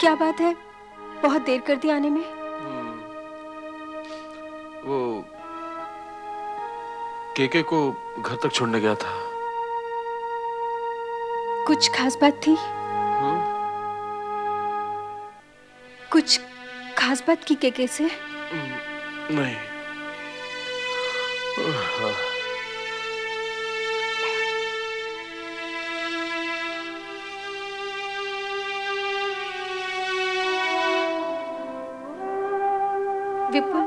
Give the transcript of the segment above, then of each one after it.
क्या बात है, बहुत देर कर दी आने में? वो केके को घर तक छोड़ने गया था। कुछ खास बात थी? कुछ खास बात की केके से? नहीं। विपुल,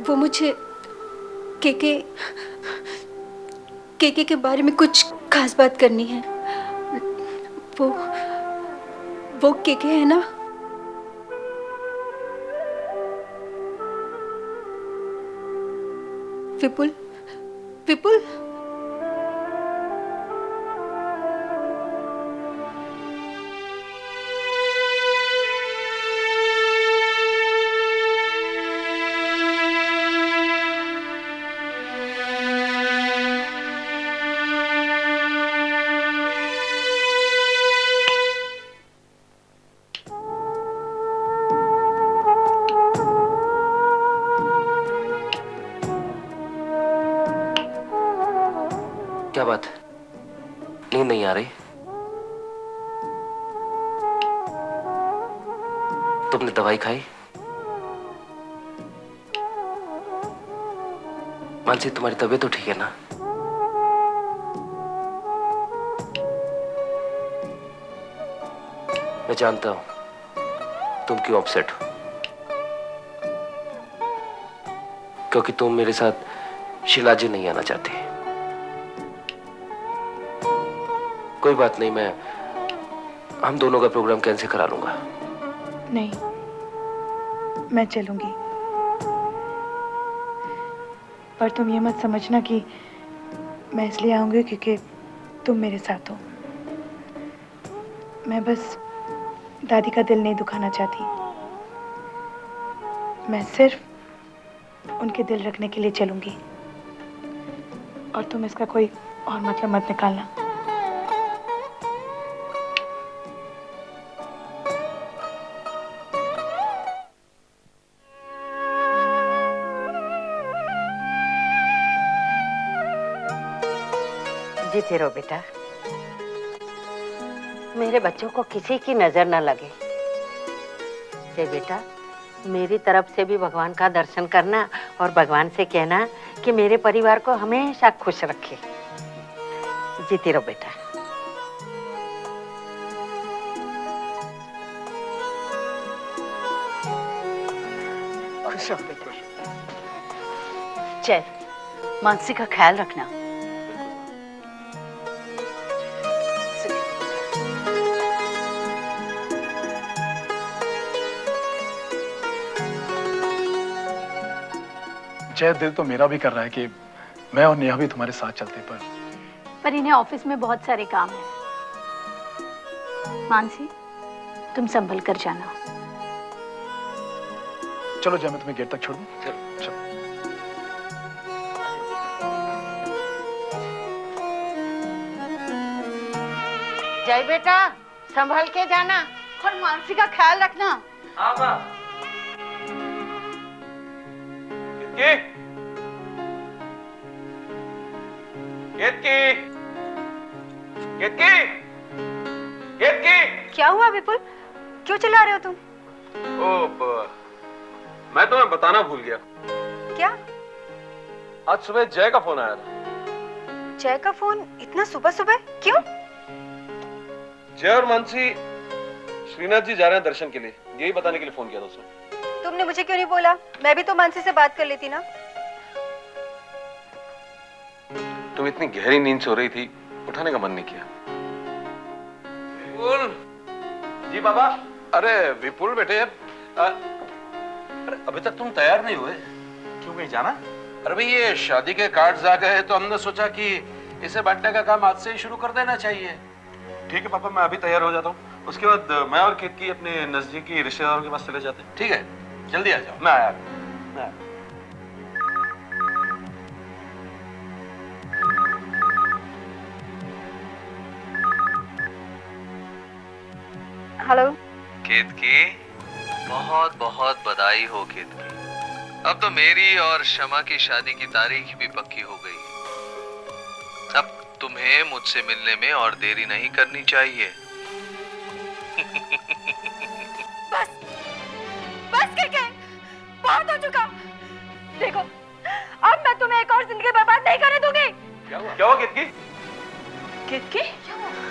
वो मुझे केके के बारे में कुछ खास बात करनी है। वो केके है ना? विपुल, विपुल, क्या बात, नींद नहीं आ रही? तुमने दवाई खाई? मानसी, तुम्हारी तबीयत तो ठीक है ना? मैं जानता हूं तुम क्यों अपसेट हो, क्योंकि तुम मेरे साथ शिलाजी नहीं आना चाहती। कोई बात नहीं, हम दोनों का प्रोग्राम कैंसिल करा लूंगा। नहीं, मैं चलूंगी, पर तुम ये मत समझना कि मैं इसलिए आऊंगी क्योंकि तुम मेरे साथ हो। मैं बस दादी का दिल नहीं दुखाना चाहती। मैं सिर्फ उनके दिल रखने के लिए चलूंगी, और तुम इसका कोई और मतलब मत निकालना। जीते रहो बेटा, मेरे बच्चों को किसी की नजर न लगे। जय बेटा, मेरी तरफ से भी भगवान का दर्शन करना और भगवान से कहना कि मेरे परिवार को हमेशा खुश रखे। जीते रहो बेटा। खुश रहो बेटा। जय, मानसी का ख्याल रखना। जय, दिल तो मेरा भी कर रहा है कि मैं और नेहा भी तुम्हारे साथ चलते, पर इन्हें ऑफिस में बहुत सारे काम हैं। मानसी, तुम संभल कर जाना। चलो जय, मैं तुम्हें गेट तक छोड़ दूं। चलो। जय बेटा, संभल के जाना और मानसी का ख्याल रखना। हाँ माँ। क्या हुआ विपुल, क्यों चिल्ला रहे हो तुम? मैं तुम्हें बताना भूल गया। क्या? आज सुबह जय का फोन आया था। जय का फोन इतना सुबह सुबह क्यों? जय और मानसी श्रीनाथ जी जा रहे हैं दर्शन के लिए, यही बताने के लिए फोन किया था उसने। तुमने मुझे क्यों नहीं बोला? मैं भी तो मानसी से बात कर लेती ना। तुम इतनी गहरी नींद से हो रही थी, उठाने का मन नहीं किया। विपुल जी बाबा। अरे विपुल बेटे, अरे अभी तक तुम तैयार नहीं हुए, क्यों कहीं जाना? अरे भाई, ये शादी के कार्ड्स आ गए तो हमने सोचा कि इसे बांटने का काम आज से ही शुरू कर देना चाहिए। ठीक है पापा, मैं अभी तैयार हो जाता हूँ, उसके बाद मैं और केतकी अपने नजदीकी रिश्तेदारों के पास चले जाते हैं। ठीक है, जल्दी आ जाओ। मैं आया। हेलो। केतकी, बहुत बहुत बधाई हो केतकी। अब तो मेरी और शमा की शादी की तारीख भी पक्की हो गई। अब तुम्हें मुझसे मिलने में और देरी नहीं करनी चाहिए। बस बस के बहुत हो चुका। देखो, अब मैं तुम्हें एक और जिंदगी बर्बाद नहीं करने दूंगी। क्या हुआ केतकी? केतकी?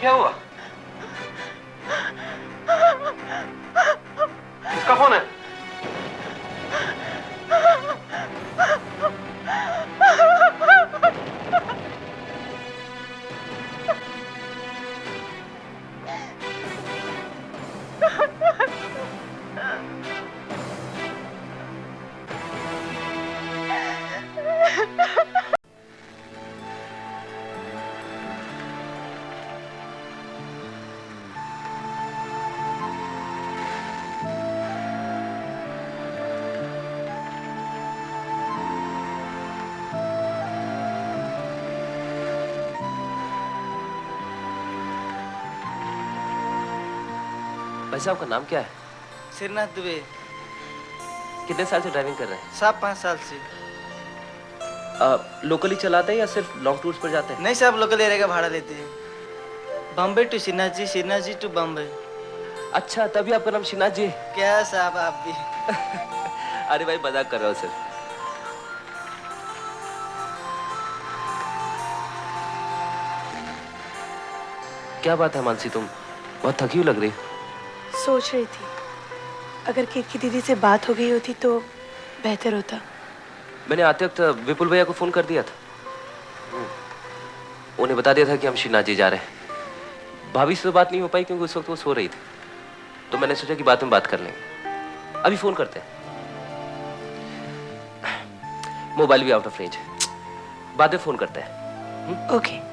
क्या हुआ? किसका फोन है? भाई साहब का नाम क्या है? श्रीनाथ दुबे। कितने साल से ड्राइविंग कर रहे हैं? 5 साल से। लोकली चलाते हैं या सिर्फ लॉन्ग टूर्स पर जाते हैं? नहीं साहब, लोकल एरिया का भाड़ा लेते हैं। Bombay to Shrinath ji to Bombay. अच्छा, तभी आपका नाम श्रीनाथ जी? क्या साहब आप भी। अरे भाई मजाक कर रहा हूँ सर। क्या बात है मानसी, तुम बहुत थकी हुई लग रही। सोच रही थी अगर केतकी दीदी से बात हो गई होती तो बेहतर होता। मैंने आते वक्त विपुल भैया को फोन कर दिया था। उन्हें बता दिया था कि हम श्रीनाथ जी जा रहे हैं। भाभी से तो बात नहीं हो पाई क्योंकि उस वक्त वो सो रही थी, तो मैंने सोचा कि बाद में बात कर लेंगे। अभी फोन करते हैं। मोबाइल भी आउट ऑफ रेंज, बाद में फोन करते हैं। ओके।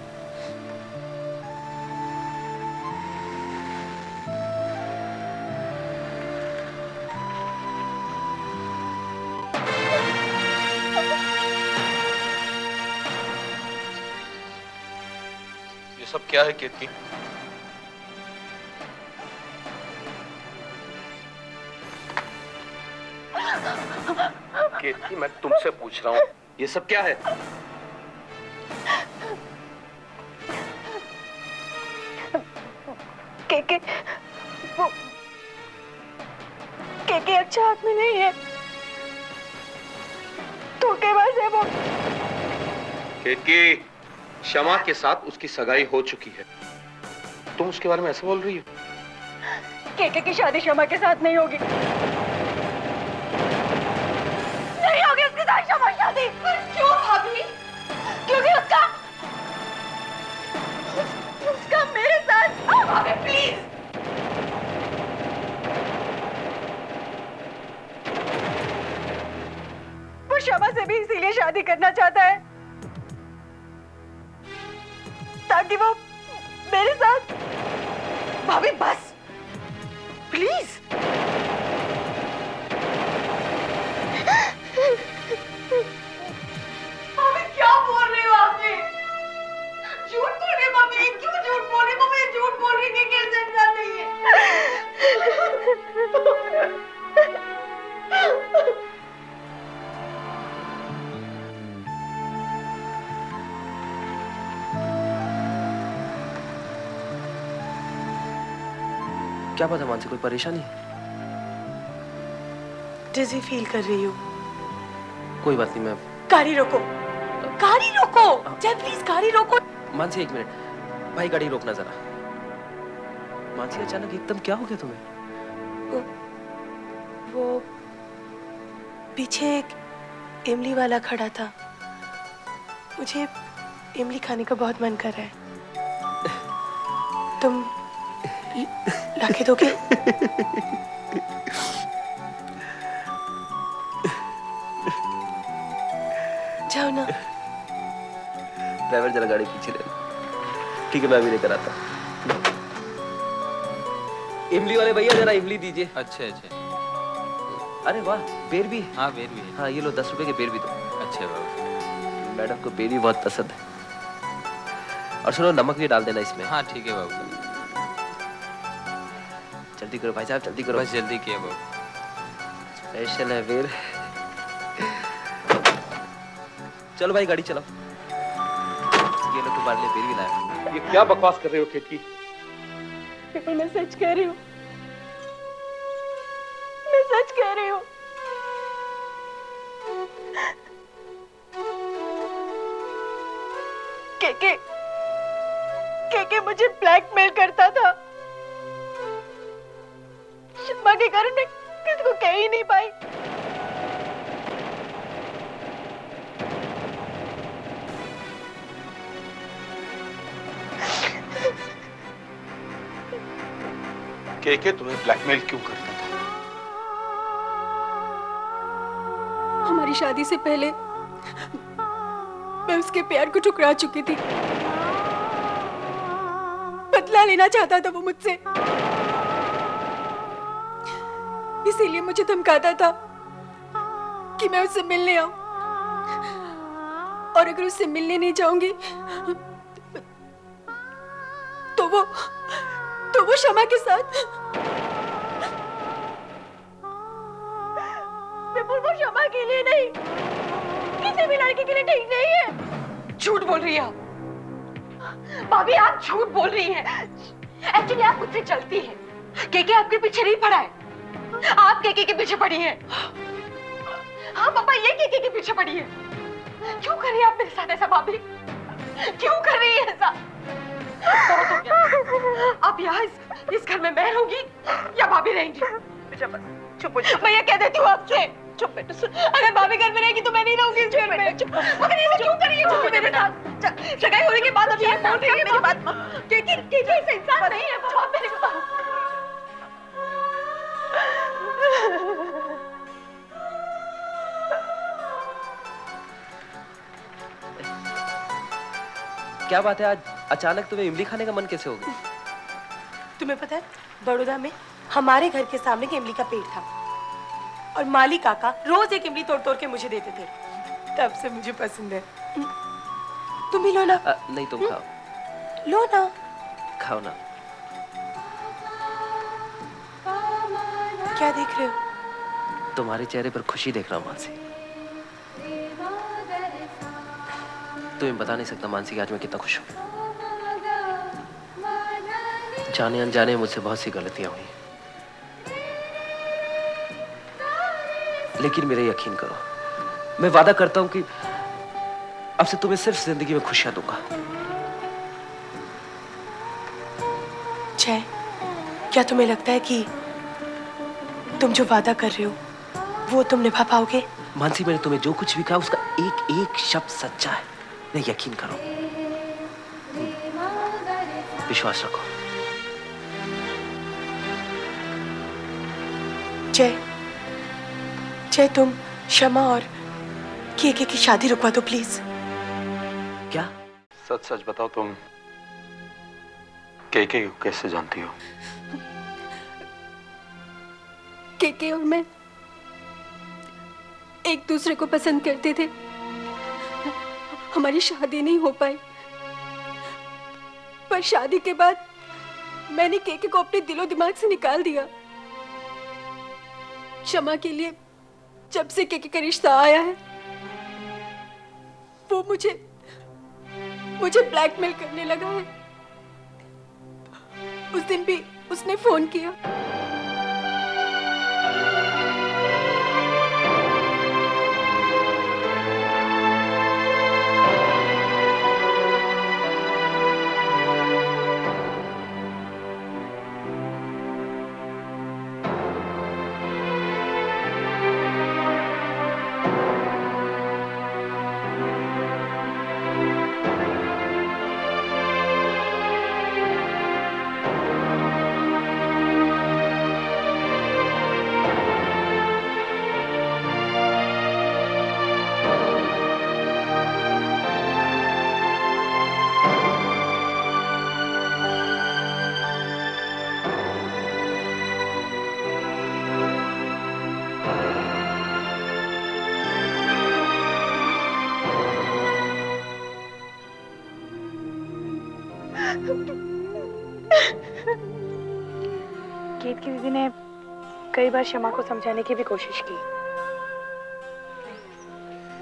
ये सब क्या है केतकी? केतकी, मैं तुमसे पूछ रहा हूँ, ये सब क्या है? केके, वो केके अच्छा आदमी नहीं है, धोखेबाज है वो। केतकी, शमा के साथ उसकी सगाई हो चुकी है, तुम उसके बारे में ऐसे बोल रही हो? केके की शादी शमा के साथ नहीं होगी। नहीं होगी उसके साथ शमा शादी। क्यों भाभी? क्योंकि उसका मेरे साथ। भाभी प्लीज। वो शमा से भी इसीलिए शादी करना चाहता है ताकि वो मेरे साथ। भाभी बस प्लीज। भाभी क्या बोल रही हो आपने? झूठ बोल रही मम्मी, क्यों झूठ बोल रही मम्मी? झूठ बोल रही कि कैसे इंसान नहीं है। क्या बात है मानसी, कोई परेशानी? डिजी फील कर रही हूँ। कोई बात नहीं, मैं। गाड़ी रोको, गाड़ी रोको, जय प्लीज गाड़ी रोको। मानसी 1 मिनट, भाई गाड़ी रोकना जरा। मानसी अचानक एकदम क्या हो गया तुम्हें? वो पीछे एक इमली वाला खड़ा था, मुझे इमली खाने का बहुत मन कर रहा है। तुम लाके दोगे? जाओ ना। ड्राइवर जरा गाड़ी पीछे ले लो। ठीक है, मैं अभी लेकर आता हूँ। इमली वाले भैया जरा इमली दीजिए। अच्छे अच्छे। अरे वाह, बेर भी? हाँ बेर भी है। हाँ ये लो, 10 रुपए के बेर भी दो। अच्छे बाबू। मैडम को बेर भी बहुत पसंद है। और सुनो, नमक भी डाल देना इसमें। हाँ ठीक है बाबू। चल जल्दी करो भाई साहब, जल्दी करो। बस जल्दी किया बाबू। स्पेशल है फिर। चलो भाई गाड़ी चलाओ। ये लो तुम्हारे लिए फिर भी लाया। ये क्या बकवास कर रहे हो केतकी? बिल्कुल मैं सच कह रही हूँ, मैं सच कह रही हूँ। के मुझे ब्लैकमेल करता था। शर्मा के कारण मैं किसी को कह ही नहीं पाई। के तुम्हें ब्लैकमेल क्यों करता था? हमारी शादी से पहले मैं उसके प्यार को ठुकरा चुकी थी। बदला लेना चाहता था वो मुझसे, इसीलिए मुझे धमकाता था कि मैं उससे मिलने आऊं, और अगर उससे मिलने नहीं जाऊंगी तो वो शमा के साथ, विपुल वो शमा के लिए नहीं, किसी भी लड़के के लिए ठीक नहीं है। झूठ बोल रही है आप भाभी, आप झूठ बोल रही हैं। एक्चुअली आप मुझसे चलती हैं, केके आपके पीछे नहीं पड़ा है, आप केके के पीछे पड़ी हैं। हाँ पापा, ये केके के पीछे पड़ी है। क्यों कर रही है आप मेरे साथ ऐसा भाभी? क्यों कर रही है ऐसा? बहुत हो गया। अब यहाँ इस घर में मैं रहूंगी या भाभी रहेंगी? चुप मैं ये कह देती हूँ आपसे। चुप बेटा, सुन, अगर भाभी घर में रहेगी तो मैं नहीं रहूंगी इस घर में। मगर ऐसा क्यों कर रही है चुप मेरे साथ? सगाई होने के बाद अब ये बोल रही है मेरी बात। केके ऐसा इंसान नहीं है पापा मेरे पास। क्या बात है, आज अचानक तुम्हें इमली खाने का मन कैसे हो गया? तुम्हें पता है, बड़ौदा में हमारे घर के सामने की इमली का पेड़ था, और माली काका रोज एक इमली तोड़ तोड़ के मुझे देते थे। तब से मुझे पसंद है। तुम भी लो ना। नहीं, तुम खाओ। लो ना। खाओ ना। क्या देख रहे हो? तुम्हारे चेहरे पर खुशी देख रहा हूँ मानसी। तुम्हें बता नहीं सकता मानसी, आज मैं कितना खुश हूँ। जाने अनजाने मुझसे बहुत सी गलतियां हुई, लेकिन मेरा यकीन करो, मैं वादा करता हूं कि अब से तुम्हें सिर्फ जिंदगी में खुशियां दूंगा। जय, क्या तुम्हें लगता है कि तुम जो वादा कर रहे हो वो तुम निभा पाओगे? मानसी, मैंने तुम्हें जो कुछ भी कहा उसका एक एक शब्द सच्चा है, मैं यकीन करो, विश्वास रखो। जय, तुम शमा और केके की शादी रुकवा दो प्लीज। क्या? सच सच बताओ, तुम केके को कैसे जानती हो? केके और मैं एक दूसरे को पसंद करते थे, हमारी शादी नहीं हो पाई, पर शादी के बाद मैंने केके को अपने दिलो दिमाग से निकाल दिया। शमा के लिए जब से केके का रिश्ता आया है, वो मुझे ब्लैकमेल करने लगा है। उस दिन भी उसने फोन किया। केत की दीदी ने कई बार शमा को समझाने की भी कोशिश की,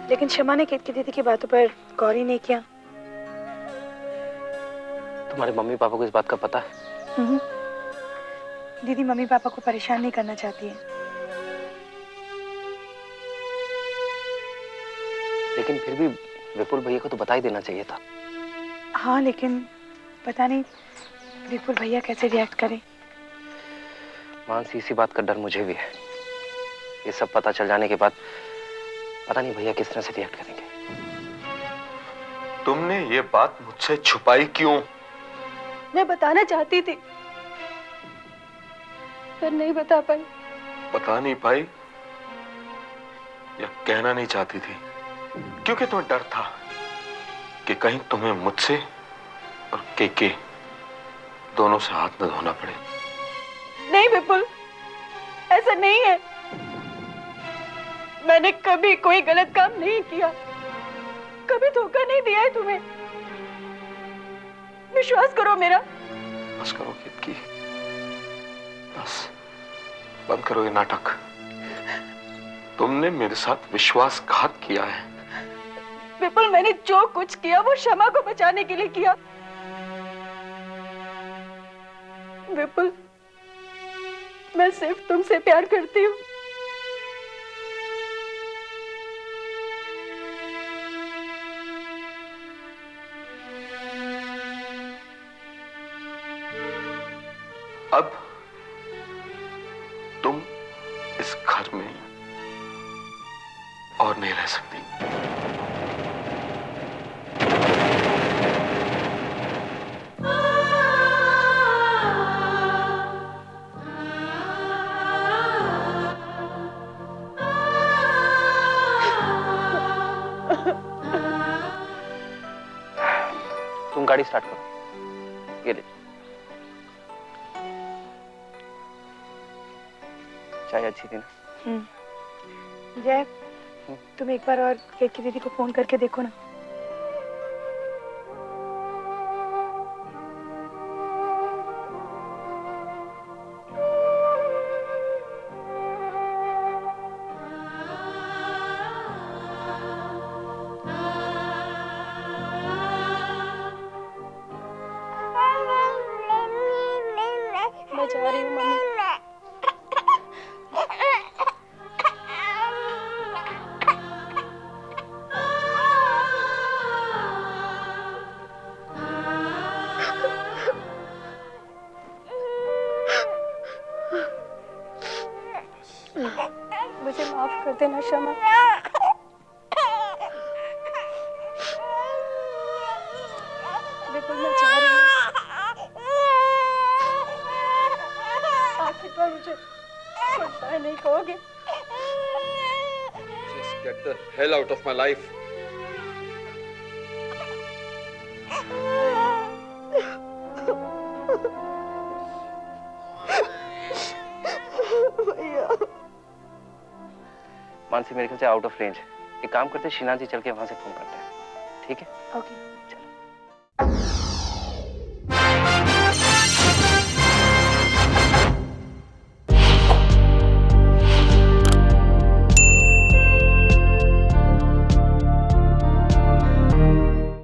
लेकिन शमा ने केत की दीदी की बातों पर गौर ही नहीं किया। तुम्हारे मम्मी पापा को इस बात का पता है? दीदी मम्मी पापा को परेशान नहीं करना चाहती है। लेकिन फिर भी विपुल भैया को तो बता ही देना चाहिए था। हाँ, लेकिन पता नहीं विपुल भैया कैसे रिएक्ट करे। मानसी, इसी बात का डर मुझे भी है। ये सब पता चल जाने के बाद पता नहीं भैया किस तरह से रिएक्ट करेंगे। तुमने ये बात मुझसे छुपाई क्यों? मैं बताना चाहती थी पर नहीं बता पाई। बता नहीं पाई या कहना नहीं चाहती थी? क्योंकि तुम्हें डर था कि कहीं तुम्हें मुझसे और केके दोनों से हाथ न धोना पड़े। नहीं विपुल, ऐसा नहीं है। मैंने कभी कोई गलत काम नहीं किया, कभी धोखा नहीं दिया है तुम्हें। विश्वास करो मेरा। बस करो की, बस बंद करो ये नाटक। तुमने मेरे साथ विश्वासघात किया है। विपुल, मैंने जो कुछ किया वो शमा को बचाने के लिए किया। विपुल, मैं सिर्फ तुमसे प्यार करती हूँ। अब तुम इस घर में और नहीं रह सकती। तुम गाड़ी स्टार्ट करो। ये ले चाय अच्छी थी ना? जय, तुम एक बार और केत की दीदी को फोन करके देखो ना। मैं जा रही हूँ मम्मी। मुझे माफ कर देना शमा। विपुल, मैं जा रही हूँ। आखिर बार मुझे गुड बाय नहीं कहोगे? Just get the hell out of my life. Mansi, मेरे ख्याल से आउट ऑफ रेंज। एक काम करते हैं, शीना जी चल के वहां से फोन करते हैं। ठीक है? ओके।